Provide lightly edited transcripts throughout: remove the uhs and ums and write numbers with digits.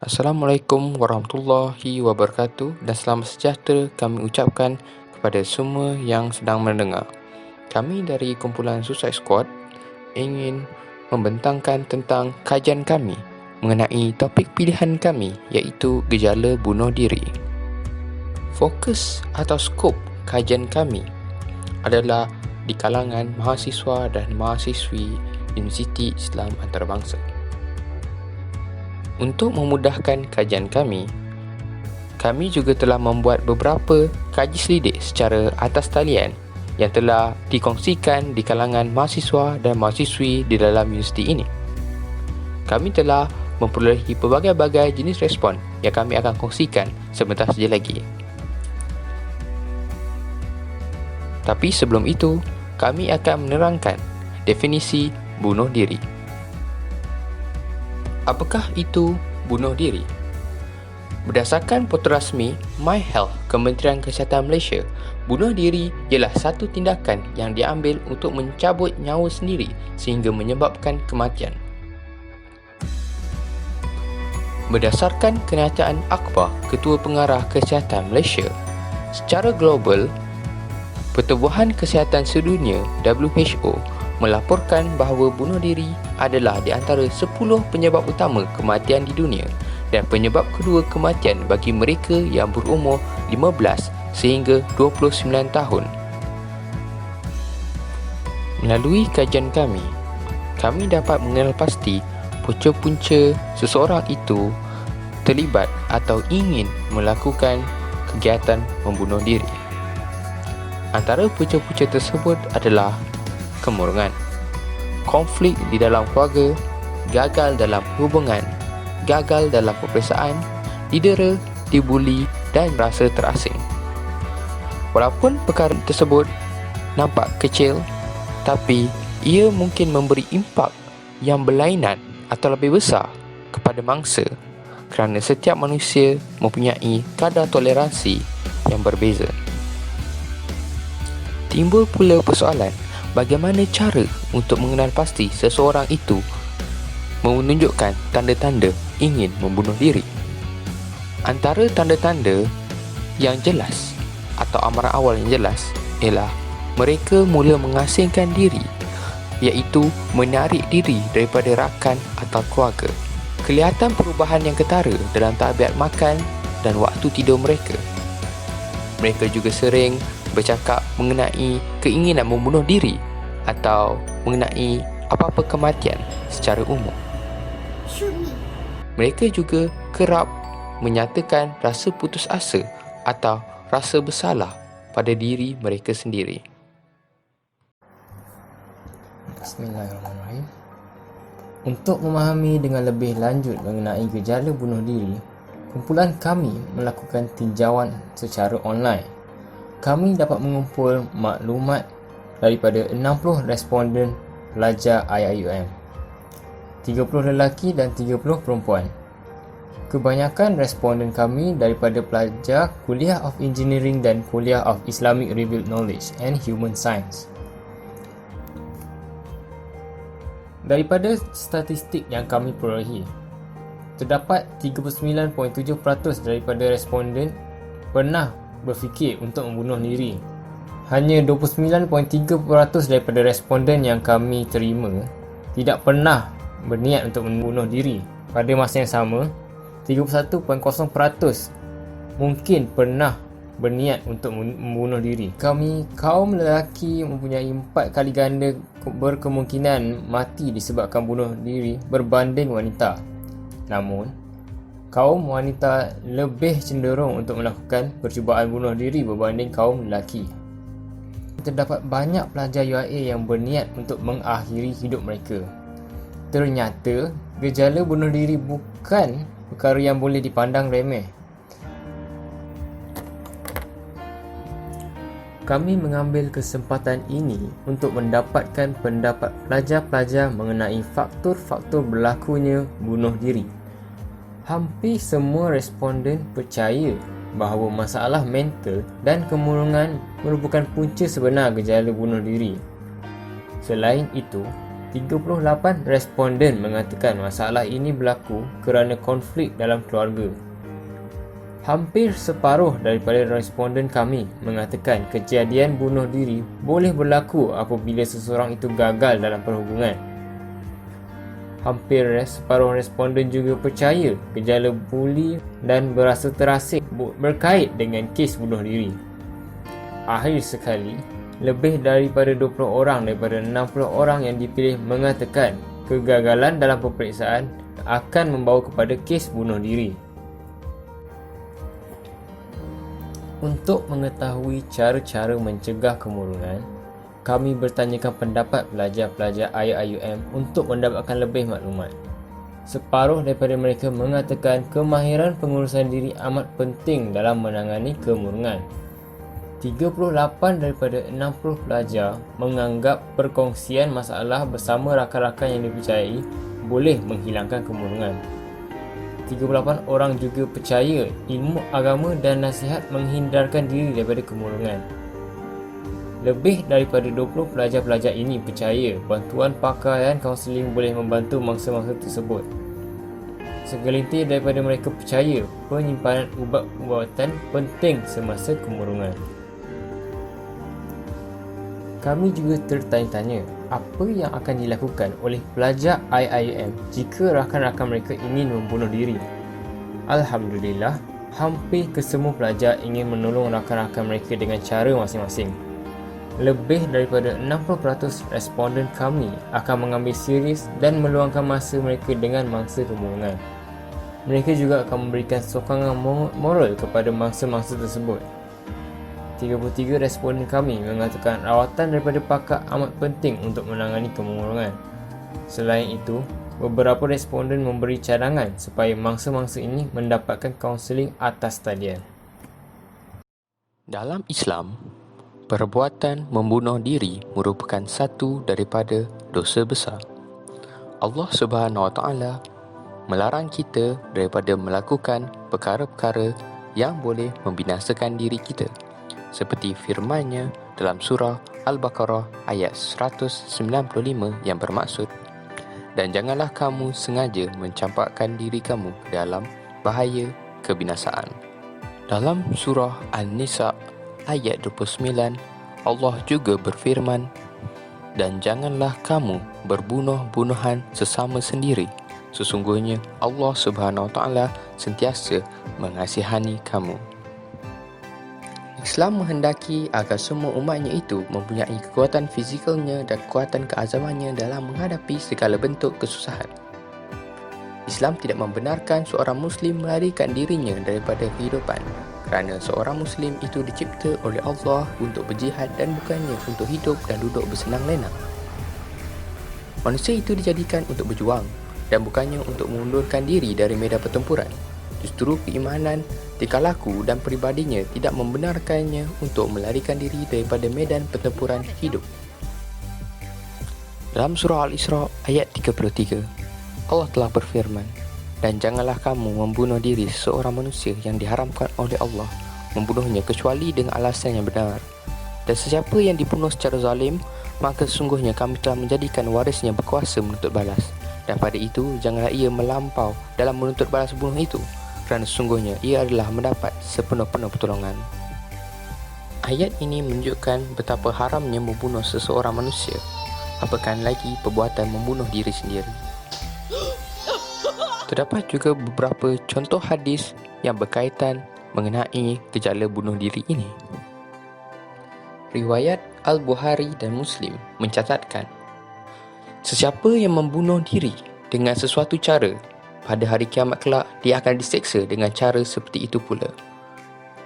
Assalamualaikum warahmatullahi wabarakatuh dan selamat sejahtera kami ucapkan kepada semua yang sedang mendengar. Kami dari kumpulan Suicide Squad ingin membentangkan tentang kajian kami mengenai topik pilihan kami iaitu gejala bunuh diri. Fokus atau skop kajian kami adalah di kalangan mahasiswa dan mahasiswi Universiti Islam Antarabangsa. Untuk memudahkan kajian kami juga telah membuat beberapa kaji selidik secara atas talian yang telah dikongsikan di kalangan mahasiswa dan mahasiswi di dalam universiti ini. Kami telah memperolehi pelbagai-bagai jenis respon yang kami akan kongsikan sebentar saja lagi. Tapi sebelum itu, kami akan menerangkan definisi bunuh diri. Apakah itu bunuh diri? Berdasarkan portal rasmi MyHealth Kementerian Kesihatan Malaysia, bunuh diri ialah satu tindakan yang diambil untuk mencabut nyawa sendiri sehingga menyebabkan kematian. Berdasarkan kenyataan Akbar, Ketua Pengarah Kesihatan Malaysia, secara global, Pertubuhan Kesihatan Sedunia WHO melaporkan bahawa bunuh diri adalah di antara 10 penyebab utama kematian di dunia dan penyebab kedua kematian bagi mereka yang berumur 15 sehingga 29 tahun. Melalui kajian kami dapat mengenal pasti punca-punca seseorang itu terlibat atau ingin melakukan kegiatan membunuh diri. Antara punca-punca tersebut adalah kemurungan, konflik di dalam keluarga, gagal dalam hubungan, gagal dalam peperiksaan, didera, dibuli dan rasa terasing. Walaupun perkara tersebut nampak kecil, tapi ia mungkin memberi impak yang berlainan atau lebih besar kepada mangsa kerana setiap manusia mempunyai kadar toleransi yang berbeza. Timbul pula persoalan bagaimana cara untuk mengenal pasti seseorang itu menunjukkan tanda-tanda ingin membunuh diri. Antara tanda-tanda yang jelas atau amaran awal yang jelas ialah mereka mula mengasingkan diri, iaitu menarik diri daripada rakan atau keluarga. Kelihatan perubahan yang ketara dalam tabiat makan dan waktu tidur mereka. Mereka juga sering bercakap mengenai keinginan membunuh diri atau mengenai apa-apa kematian secara umum. Mereka juga kerap menyatakan rasa putus asa atau rasa bersalah pada diri mereka sendiri. Bismillahirrahmanirrahim. Untuk memahami dengan lebih lanjut mengenai gejala bunuh diri, kumpulan kami melakukan tinjauan secara online. Kami dapat mengumpul maklumat daripada 60 responden pelajar IIUM, 30 lelaki dan 30 perempuan. Kebanyakan responden kami daripada pelajar Kuliah of Engineering dan Kuliah of Islamic Revealed Knowledge and Human Science. Daripada statistik yang kami perolehi, terdapat 39.7% daripada responden pernah berfikir untuk membunuh diri. Hanya 29.3% daripada responden yang kami terima tidak pernah berniat untuk membunuh diri. Pada masa yang sama, 31.0% mungkin pernah berniat untuk membunuh diri. Kami, kaum lelaki, mempunyai 4 kali ganda berkemungkinan mati disebabkan bunuh diri berbanding wanita. Namun, kaum wanita lebih cenderung untuk melakukan percubaan bunuh diri berbanding kaum lelaki. Terdapat banyak pelajar UIA yang berniat untuk mengakhiri hidup mereka. Ternyata, gejala bunuh diri bukan perkara yang boleh dipandang remeh. Kami mengambil kesempatan ini untuk mendapatkan pendapat pelajar-pelajar mengenai faktor-faktor berlakunya bunuh diri. Hampir semua responden percaya bahawa masalah mental dan kemurungan merupakan punca sebenar gejala bunuh diri. Selain itu, 38 responden mengatakan masalah ini berlaku kerana konflik dalam keluarga. Hampir separuh daripada responden kami mengatakan kejadian bunuh diri boleh berlaku apabila seseorang itu gagal dalam perhubungan. Hampir separuh responden juga percaya gejala buli dan berasa terasing berkait dengan kes bunuh diri. Akhir sekali, lebih daripada 20 orang daripada 60 orang yang dipilih mengatakan kegagalan dalam peperiksaan akan membawa kepada kes bunuh diri. Untuk mengetahui cara-cara mencegah kemurungan, kami bertanyakan pendapat pelajar-pelajar IIUM untuk mendapatkan lebih maklumat. Separuh daripada mereka mengatakan kemahiran pengurusan diri amat penting dalam menangani kemurungan. 38 daripada 60 pelajar menganggap perkongsian masalah bersama rakan-rakan yang dipercayai boleh menghilangkan kemurungan. 38 orang juga percaya ilmu agama dan nasihat menghindarkan diri daripada kemurungan. Lebih daripada 20 pelajar-pelajar ini percaya bantuan pakaian kaunseling boleh membantu mangsa-mangsa tersebut. Segelintir daripada mereka percaya penyimpanan ubat-ubatan penting semasa kemurungan. Kami juga tertanya-tanya apa yang akan dilakukan oleh pelajar IIUM jika rakan-rakan mereka ingin membunuh diri. Alhamdulillah, hampir kesemua pelajar ingin menolong rakan-rakan mereka dengan cara masing-masing. Lebih daripada 60% responden kami akan mengambil serius dan meluangkan masa mereka dengan mangsa kemurungan. Mereka juga akan memberikan sokongan moral kepada mangsa-mangsa tersebut. 33 responden kami mengatakan rawatan daripada pakar amat penting untuk menangani kemurungan. Selain itu, beberapa responden memberi cadangan supaya mangsa-mangsa ini mendapatkan kaunseling atas talian. Dalam Islam, perbuatan membunuh diri merupakan satu daripada dosa besar. Allah Subhanahu Wa Taala melarang kita daripada melakukan perkara-perkara yang boleh membinasakan diri kita, seperti firman-Nya dalam surah Al-Baqarah ayat 195 yang bermaksud, dan janganlah kamu sengaja mencampakkan diri kamu dalam bahaya kebinasaan. Dalam surah An-Nisa ayat 29, Allah juga berfirman, dan janganlah kamu berbunuh-bunuhan sesama sendiri. Sesungguhnya Allah Subhanahu Wa Taala sentiasa mengasihani kamu. Islam menghendaki agar semua umatnya itu mempunyai kekuatan fizikalnya dan kekuatan keazamannya dalam menghadapi segala bentuk kesusahan. Islam tidak membenarkan seorang Muslim melarikan dirinya daripada kehidupan, kerana seorang Muslim itu dicipta oleh Allah untuk berjihad dan bukannya untuk hidup dan duduk bersenang lenang. Manusia itu dijadikan untuk berjuang dan bukannya untuk mengundurkan diri dari medan pertempuran. Justru keimanan, tingkah laku dan peribadinya tidak membenarkannya untuk melarikan diri daripada medan pertempuran hidup. Dalam surah Al-Isra ayat 33, Allah telah berfirman, dan janganlah kamu membunuh diri seorang manusia yang diharamkan oleh Allah membunuhnya kecuali dengan alasan yang benar. Dan sesiapa yang dibunuh secara zalim, maka sesungguhnya kami telah menjadikan warisnya berkuasa menuntut balas. Dan pada itu, janganlah ia melampau dalam menuntut balas bunuh itu, kerana sesungguhnya ia adalah mendapat sepenuh-penuh pertolongan. Ayat ini menunjukkan betapa haramnya membunuh seseorang manusia, apakah lagi perbuatan membunuh diri sendiri. Terdapat juga beberapa contoh hadis yang berkaitan mengenai gejala bunuh diri ini. Riwayat Al-Bukhari dan Muslim mencatatkan, sesiapa yang membunuh diri dengan sesuatu cara, pada hari kiamat kelak dia akan diseksa dengan cara seperti itu pula.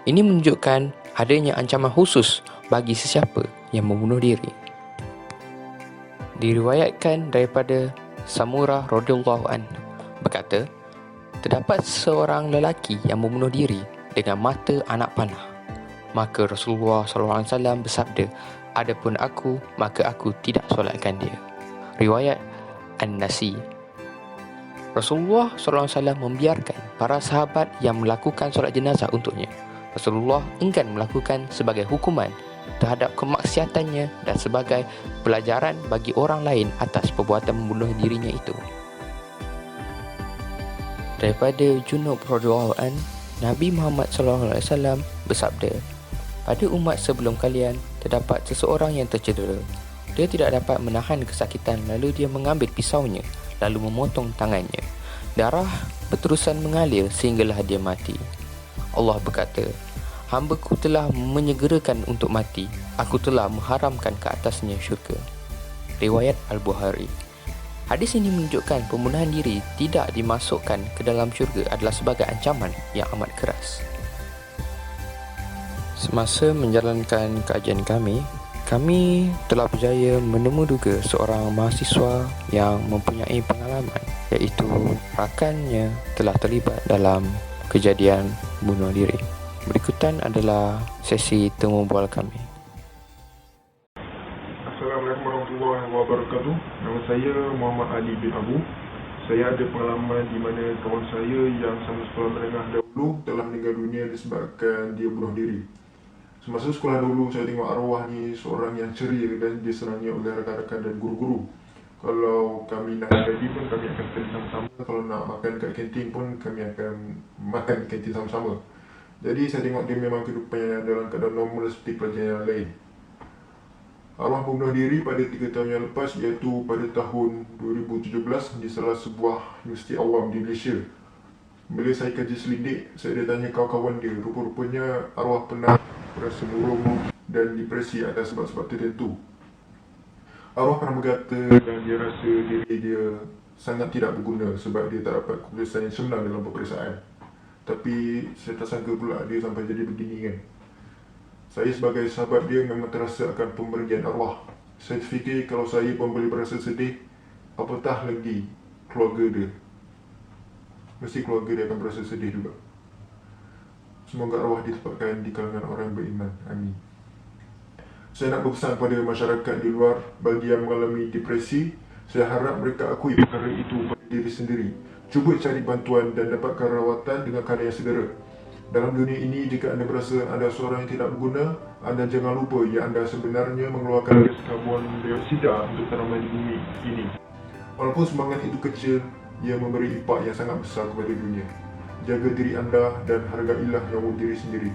Ini menunjukkan adanya ancaman khusus bagi sesiapa yang membunuh diri. Diriwayatkan daripada Samurah radhiyallahu anhu berkata, terdapat seorang lelaki yang membunuh diri dengan mata anak panah. Maka Rasulullah SAW bersabda, adapun aku, maka aku tidak solatkan dia. Riwayat An-Nasi. Rasulullah SAW membiarkan para sahabat yang melakukan solat jenazah untuknya. Rasulullah enggan melakukan sebagai hukuman terhadap kemaksiatannya dan sebagai pelajaran bagi orang lain atas perbuatan membunuh dirinya itu. Daripada Junub radhiyallahu an, Nabi Muhammad SAW bersabda, "Pada umat sebelum kalian terdapat seseorang yang tercedera. Dia tidak dapat menahan kesakitan, lalu dia mengambil pisaunya lalu memotong tangannya. Darah berterusan mengalir sehinggalah dia mati. Allah berkata, hamba-Ku telah menyegerakan untuk mati. Aku telah mengharamkan ke atasnya syurga." Riwayat Al-Bukhari. Hadis ini menunjukkan pembunuhan diri tidak dimasukkan ke dalam syurga adalah sebagai ancaman yang amat keras. Semasa menjalankan kajian kami telah berjaya menemuduga seorang mahasiswa yang mempunyai pengalaman, iaitu rakannya telah terlibat dalam kejadian bunuh diri. Berikutan adalah sesi temu bual kami. Assalamualaikum warahmatullahi wabarakatuh. Nama saya Muhammad Ali bin Abu. Saya ada pengalaman di mana kawan saya yang sama sekolah menengah dahulu telah meninggal dunia disebabkan dia bunuh diri. Semasa sekolah dulu, saya tengok arwah ni seorang yang ceria dan diserangi oleh rakan-rakan dan guru-guru. Kalau kami nak study pun kami akan study sama-sama. Kalau nak makan kat kantin pun kami akan makan kantin sama-sama. Jadi saya tengok dia memang kehidupannya dalam keadaan normal seperti pelajar yang lain. Arwah membunuh diri pada 3 tahun yang lepas, iaitu pada tahun 2017 di salah sebuah universiti awam di Malaysia. Bila saya kaji selidik, saya tanya kawan-kawan dia, rupa-rupanya arwah pernah rasa murung dan depresi atas sebab-sebab tertentu. Arwah pernah berkata yang dia rasa diri dia sangat tidak berguna sebab dia tak dapat keputusan yang sebenar dalam peperiksaan. Tapi saya tak sangka pula dia sampai jadi begini kan. Saya sebagai sahabat dia memang terasa akan pemberian arwah. Saya fikir kalau saya pun boleh berasa sedih, apatah lagi keluarga dia. Mesti keluarga dia akan berasa sedih juga. Semoga arwah ditempatkan di kalangan orang beriman. Amin. Saya nak berpesan kepada masyarakat di luar, bagi yang mengalami depresi, saya harap mereka akui perkara itu pada diri sendiri. Cuba cari bantuan dan dapatkan rawatan dengan kadar yang segera. Dalam dunia ini, jika anda berasa anda seorang yang tidak berguna, anda jangan lupa yang anda sebenarnya mengeluarkan gas karbon dioksida untuk tanaman di bumi ini. Walaupun semangat itu kecil, ia memberi impak yang sangat besar kepada dunia. Jaga diri anda dan hargailah nyawa diri sendiri.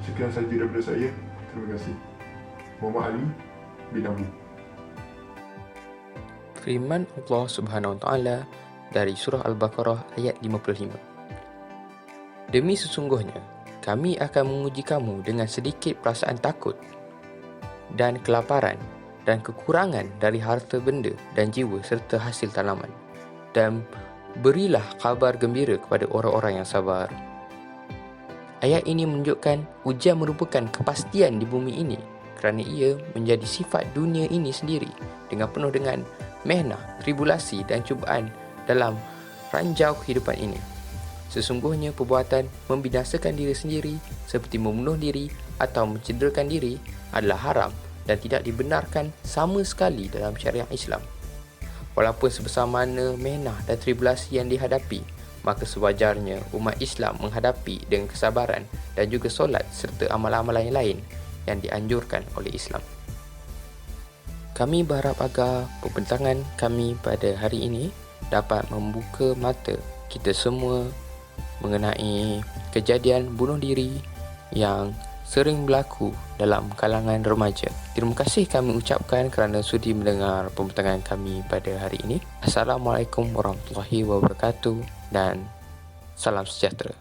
Sekian sahaja daripada saya. Terima kasih. Muhammad Ali bin Abu. Firman Allah Subhanahu Wa Taala dari surah Al-Baqarah ayat 55. Demi sesungguhnya, kami akan menguji kamu dengan sedikit perasaan takut dan kelaparan dan kekurangan dari harta benda dan jiwa serta hasil tanaman. Dan berilah kabar gembira kepada orang-orang yang sabar. Ayat ini menunjukkan ujian merupakan kepastian di bumi ini kerana ia menjadi sifat dunia ini sendiri dengan penuh dengan mehnah, tribulasi dan cubaan dalam ranjau kehidupan ini. Sesungguhnya perbuatan membinasakan diri sendiri seperti membunuh diri atau mencederakan diri adalah haram dan tidak dibenarkan sama sekali dalam syariat Islam. Walaupun sebesar mana mehnah dan tribulasi yang dihadapi, maka sewajarnya umat Islam menghadapi dengan kesabaran dan juga solat serta amalan-amalan lain yang dianjurkan oleh Islam. Kami berharap agar pembincangan kami pada hari ini dapat membuka mata kita semua mengenai kejadian bunuh diri yang sering berlaku dalam kalangan remaja. Terima kasih kami ucapkan kerana sudi mendengar pembincangan kami pada hari ini. Assalamualaikum warahmatullahi wabarakatuh dan salam sejahtera.